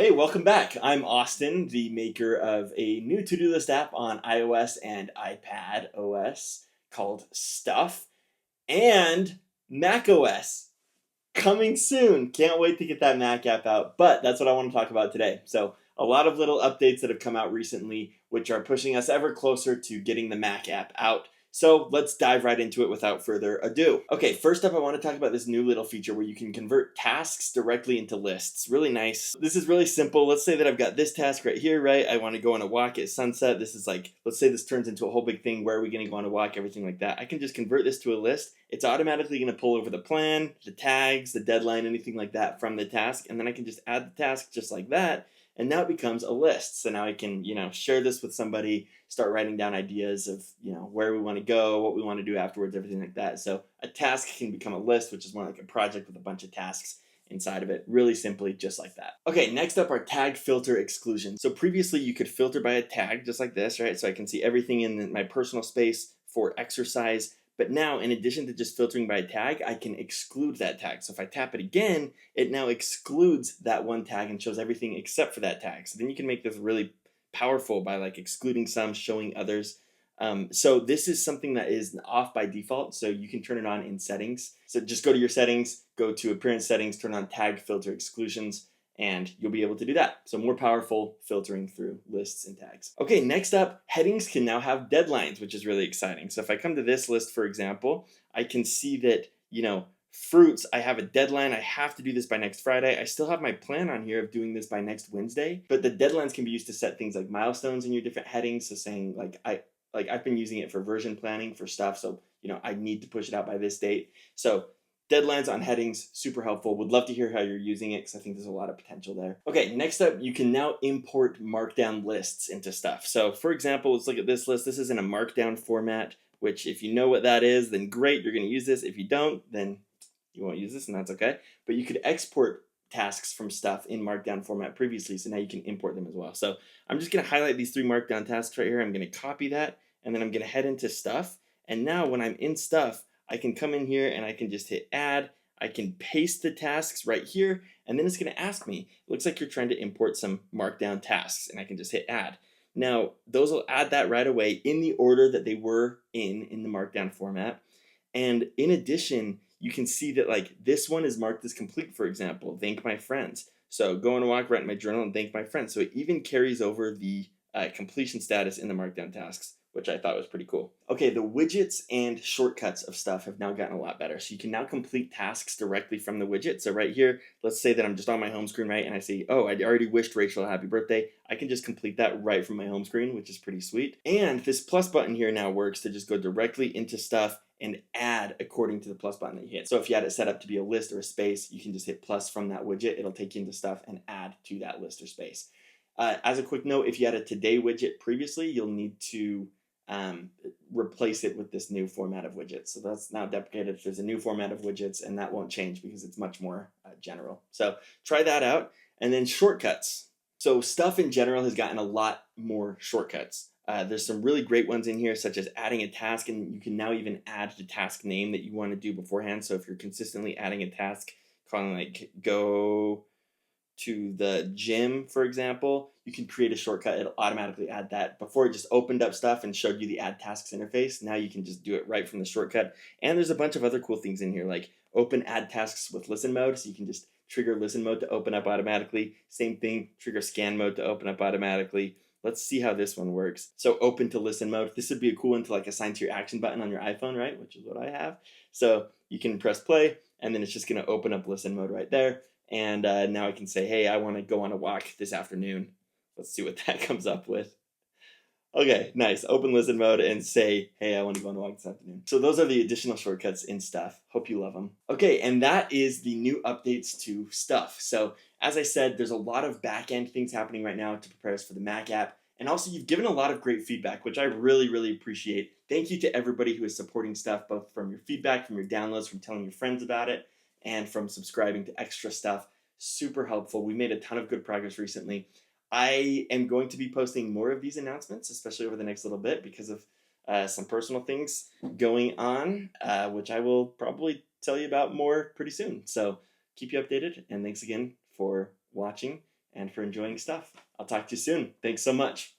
Hey, welcome back. I'm Austin, the maker of a new to-do list app on iOS and iPad OS called Stuff, and Mac OS coming soon. Can't wait to get that Mac app out, but that's what I want to talk about today. So a lot of little updates that have come out recently, which are pushing us ever closer to getting the Mac app out. So let's dive right into it without further ado. Okay, first up, I want to talk about this new little feature where you can convert tasks directly into lists. Really nice. This is really simple. Let's say that I've got this task right here, right? I want to go on a walk at sunset. This is like, let's say this turns into a whole big thing. Where are we going to go on a walk? Everything like that. I can just convert this to a list. It's automatically going to pull over the plan, the tags, the deadline, anything like that from the task. And then I can just add the task just like that. And now it becomes a list. So now I can, share this with somebody, start writing down ideas of, where we want to go, what we want to do afterwards, everything like that. So a task can become a list, which is more like a project with a bunch of tasks inside of it, really simply just like that. Okay, next up are tag filter exclusions. So previously you could filter by a tag just like this, right? So I can see everything in my personal space for exercise. But now, in addition to just filtering by a tag, I can exclude that tag. So if I tap it again, it now excludes that one tag and shows everything except for that tag. So then you can make this really powerful by like excluding some, showing others. So this is something that is off by default. So you can turn it on in settings. So just go to your settings, go to appearance settings, turn on tag filter exclusions, and you'll be able to do that. So more powerful filtering through lists and tags. Okay, next up, headings can now have deadlines, which is really exciting. So if I come to this list, for example, I can see that, fruits, I have a deadline. I have to do this by next Friday. I still have my plan on here of doing this by next Wednesday, but the deadlines can be used to set things like milestones in your different headings. So saying I've been using it for version planning for stuff. So, I need to push it out by this date. So deadlines on headings, super helpful. Would love to hear how you're using it because I think there's a lot of potential there. Okay, next up, you can now import markdown lists into stuff. So for example, let's look at this list. This is in a markdown format, which if you know what that is, then great, you're gonna use this. If you don't, then you won't use this and that's okay. But you could export tasks from stuff in markdown format previously, so now you can import them as well. So I'm just gonna highlight these 3 markdown tasks right here. I'm gonna copy that, and then I'm gonna head into stuff. And now when I'm in stuff, I can come in here and I can just hit add. I can paste the tasks right here, and then it's going to ask me, it looks like you're trying to import some markdown tasks, and I can just hit add. Now, those will add that right away in the order that they were in the markdown format. And in addition, you can see that like this one is marked as complete, for example, thank my friends. So go on a walk, write in my journal, and thank my friends. So it even carries over the completion status in the markdown tasks, which I thought was pretty cool. Okay, the widgets and shortcuts of stuff have now gotten a lot better. So you can now complete tasks directly from the widget. So right here, let's say that I'm just on my home screen, right? And I see, oh, I already wished Rachel a happy birthday. I can just complete that right from my home screen, which is pretty sweet. And this plus button here now works to just go directly into stuff and add according to the plus button that you hit. So if you had it set up to be a list or a space, you can just hit plus from that widget. It'll take you into stuff and add to that list or space. As a quick note, if you had a today widget previously, you'll need to replace it with this new format of widgets. So that's now deprecated. There's a new format of widgets, and that won't change because it's much more general. So try that out. And then shortcuts. So stuff in general has gotten a lot more shortcuts. There's some really great ones in here, such as adding a task, and you can now even add the task name that you want to do beforehand. So if you're consistently adding a task, calling like go to the gym, for example, you can create a shortcut. It'll automatically add that. Before it just opened up stuff and showed you the add tasks interface. Now you can just do it right from the shortcut. And there's a bunch of other cool things in here, like open add tasks with listen mode. So you can just trigger listen mode to open up automatically. Same thing, trigger scan mode to open up automatically. Let's see how this one works. So open to listen mode. This would be a cool one to like assign to your action button on your iPhone, right? Which is what I have. So you can press play, and then it's just gonna open up listen mode right there. And now I can say, hey, I want to go on a walk this afternoon. Let's see what that comes up with. Okay, nice. Open listen mode and say, hey, I want to go on a walk this afternoon. So those are the additional shortcuts in stuff. Hope you love them. Okay, and that is the new updates to stuff. So as I said, there's a lot of back-end things happening right now to prepare us for the Mac app. And also you've given a lot of great feedback, which I really, really appreciate. Thank you to everybody who is supporting stuff, both from your feedback, from your downloads, from telling your friends about it, and from subscribing to extra stuff. Super helpful. We made a ton of good progress recently. I am going to be posting more of these announcements, especially over the next little bit because of some personal things going on, which I will probably tell you about more pretty soon. So keep you updated, and thanks again for watching, and for enjoying stuff. I'll talk to you soon. Thanks so much.